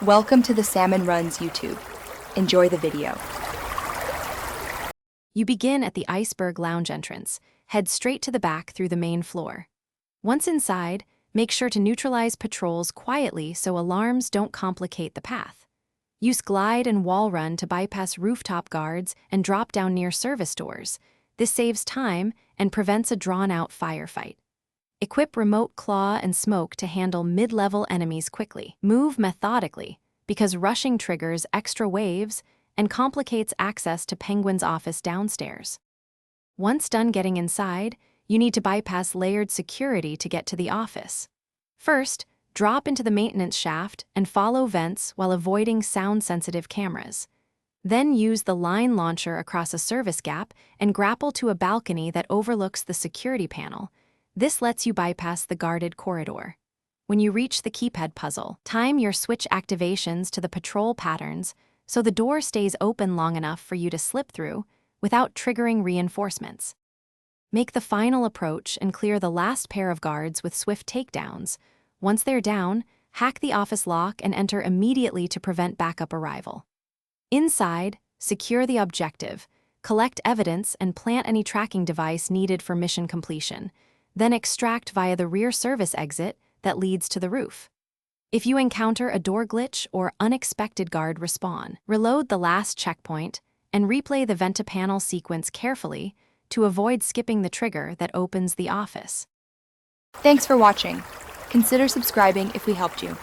Welcome to the Salmon Runs YouTube. Enjoy the video. You begin at the Iceberg Lounge entrance, head straight to the back through the main floor. Once inside, make sure to neutralize patrols quietly so alarms don't complicate the path. Use glide and wall run to bypass rooftop guards and drop down near service doors. This saves time and prevents a drawn-out firefight. Equip remote claw and smoke to handle mid-level enemies quickly. Move methodically, because rushing triggers extra waves and complicates access to Penguin's office downstairs. Once done getting inside, you need to bypass layered security to get to the office. First, drop into the maintenance shaft and follow vents while avoiding sound-sensitive cameras. Then use the line launcher across a service gap and grapple to a balcony that overlooks the security panel. This lets you bypass the guarded corridor. When you reach the keypad puzzle, time your switch activations to the patrol patterns so the door stays open long enough for you to slip through without triggering reinforcements. Make the final approach and clear the last pair of guards with swift takedowns. Once they're down, hack the office lock and enter immediately to prevent backup arrival. Inside, secure the objective, collect evidence and plant any tracking device needed for mission completion, then extract via the rear service exit that leads to the roof. If you encounter a door glitch or unexpected guard respawn, reload the last checkpoint and replay the vent-to-panel sequence carefully to avoid skipping the trigger that opens the office. Thanks for watching. Consider subscribing if we helped you.